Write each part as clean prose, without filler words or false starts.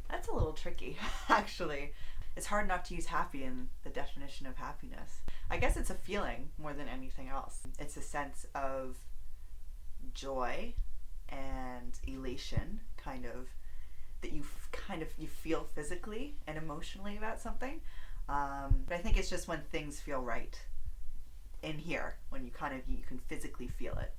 That's a little tricky, actually. It's hard not to use happy in the definition of happiness. I guess it's a feeling more than anything else. It's a sense of joy and elation, that you feel physically and emotionally about something. But I think it's just when things feel right in here, when you can physically feel it.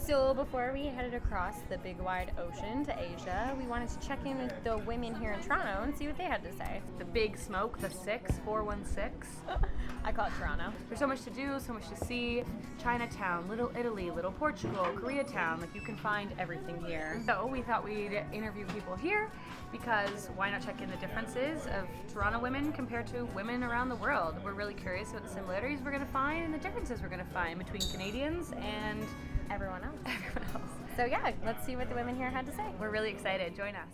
So before we headed across the big wide ocean to Asia, we wanted to check in with the women here in Toronto and see what they had to say. The Big Smoke, the 416. I call it Toronto. There's so much to do, so much to see. Chinatown, Little Italy, Little Portugal, Koreatown, you can find everything here. So we thought we'd interview people here because why not check in the differences of Toronto women compared to women around the world? We're really curious about the similarities we're going to find and the differences we're going to find between Canadians and everyone else. So yeah, let's see what the women here had to say. We're really excited. Join us.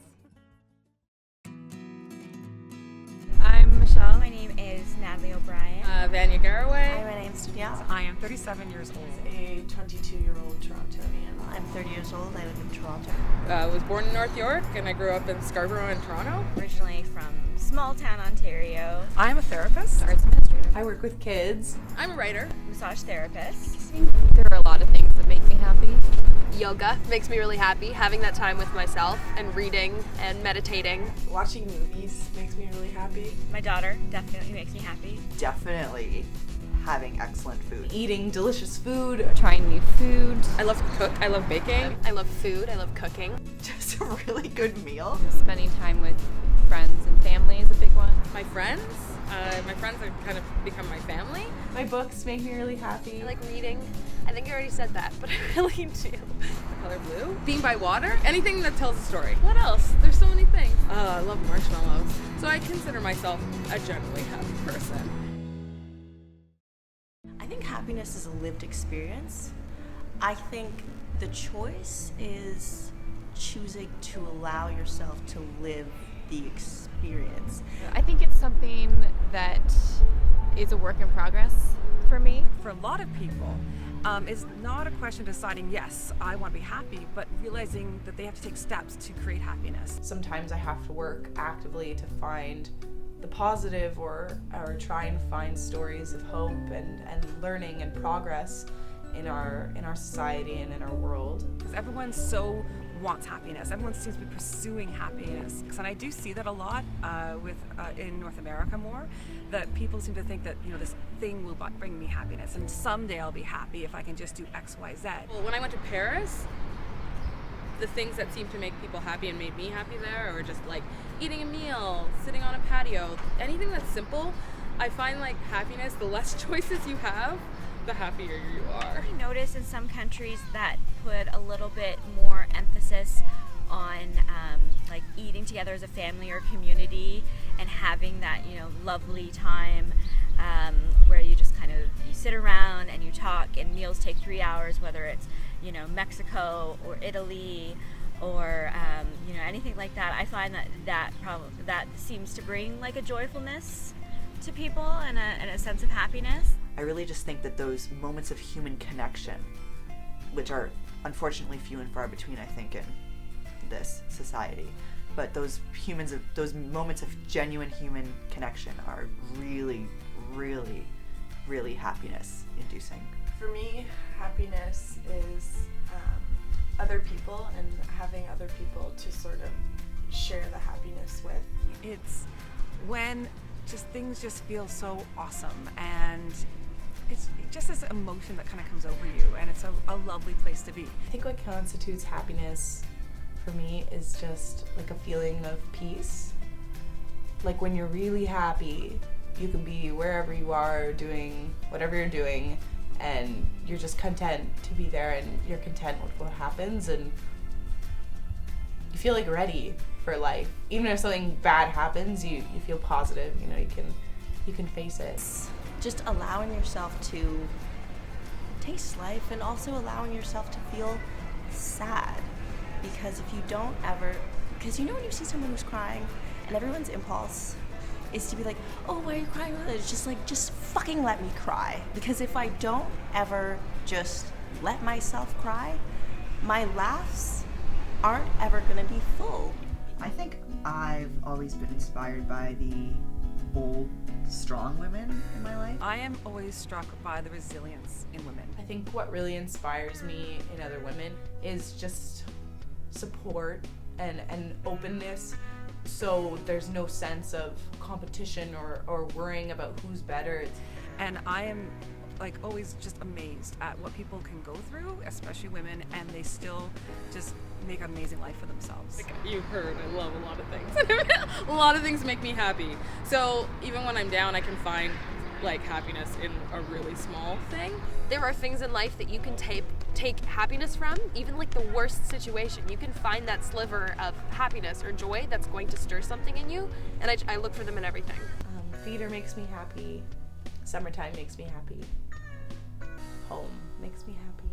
I'm Michelle. My name is Natalie O'Brien. Vanya Garaway. Hi, my name's Danielle. I am 37 years old. A 22-year-old Torontonian. I'm 30 years old. I live in Toronto. I was born in North York and I grew up in Scarborough and Toronto. Originally from small town Ontario. I'm a therapist. Arts administrator. I work with kids. I'm a writer. Massage therapist. There are a lot of things that make me happy. Yoga makes me really happy, having that time with myself and reading and meditating. Watching movies makes me really happy. My daughter definitely makes me happy. Definitely having excellent food. Eating delicious food. Trying new food. I love to cook. I love baking. I love food, I love cooking. Just a really good meal. Spending time with friends and family is a big one. My friends have kind of become my family. My books make me really happy. I like reading. I think you already said that, but I really do. The color blue. Being by water. Anything that tells a story. What else? There's so many things. I love marshmallows. So I consider myself a generally happy person. I think happiness is a lived experience. I think the choice is choosing to allow yourself to live the experience. I think it's something that is a work in progress for me. For a lot of people, it's not a question of deciding, yes, I want to be happy, but realizing that they have to take steps to create happiness. Sometimes I have to work actively to find the positive or try and find stories of hope and learning and progress in our society and in our world. Because everyone so wants happiness. Everyone seems to be pursuing happiness. And I do see that a lot in North America more, that people seem to think that, this thing will bring me happiness and someday I'll be happy if I can just do X, Y, Z. Well, when I went to Paris, the things that seemed to make people happy and made me happy there were just like eating a meal, sitting on a patio, anything that's simple. I find like happiness, the less choices you have, the happier you are. I notice in some countries that put a little bit more emphasis on like eating together as a family or community and having that lovely time where you just you sit around and you talk and meals take 3 hours, whether it's Mexico or Italy or anything like that. I find that seems to bring like a joyfulness to people and a sense of happiness. I really just think that those moments of human connection, which are unfortunately few and far between, I think, in this society, but those moments of genuine human connection are really, really, really happiness inducing. For me, happiness is other people and having other people to sort of share the happiness with. It's when things just feel so awesome, and it's just this emotion that kind of comes over you, and it's a lovely place to be. I think what constitutes happiness for me is just like a feeling of peace. Like when you're really happy, You can be wherever you are doing whatever you're doing, and you're just content to be there, and you're content with what happens, and you feel like ready for life. Even if something bad happens, you feel positive, you know, you can face it. Just allowing yourself to taste life, and also allowing yourself to feel sad. Because if you don't ever, because you know when you see someone who's crying and everyone's impulse is to be like, oh, why are you crying? It's just like, just fucking let me cry. Because if I don't ever just let myself cry, my laughs aren't ever gonna be full. I think I've always been inspired by the bold, strong women in my life. I am always struck by the resilience in women. I think what really inspires me in other women is just support and openness, so there's no sense of competition or worrying about who's better. And I am like always just amazed at what people can go through, especially women, and they still just make an amazing life for themselves. Like you heard, I love a lot of things. A lot of things make me happy. So even when I'm down, I can find like happiness in a really small thing. There are things in life that you can take happiness from, even like the worst situation. You can find that sliver of happiness or joy that's going to stir something in you, and I look for them in everything. Theater makes me happy. Summertime makes me happy. Home makes me happy.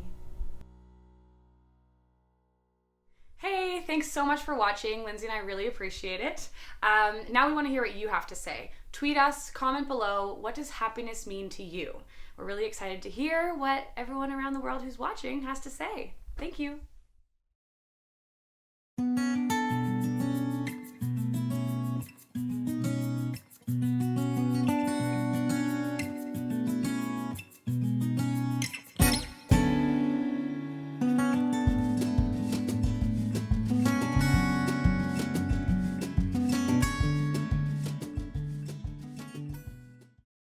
Hey, thanks so much for watching. Lindsay and I really appreciate it. Now we want to hear what you have to say. Tweet us, comment below, what does happiness mean to you? We're really excited to hear what everyone around the world who's watching has to say. Thank you.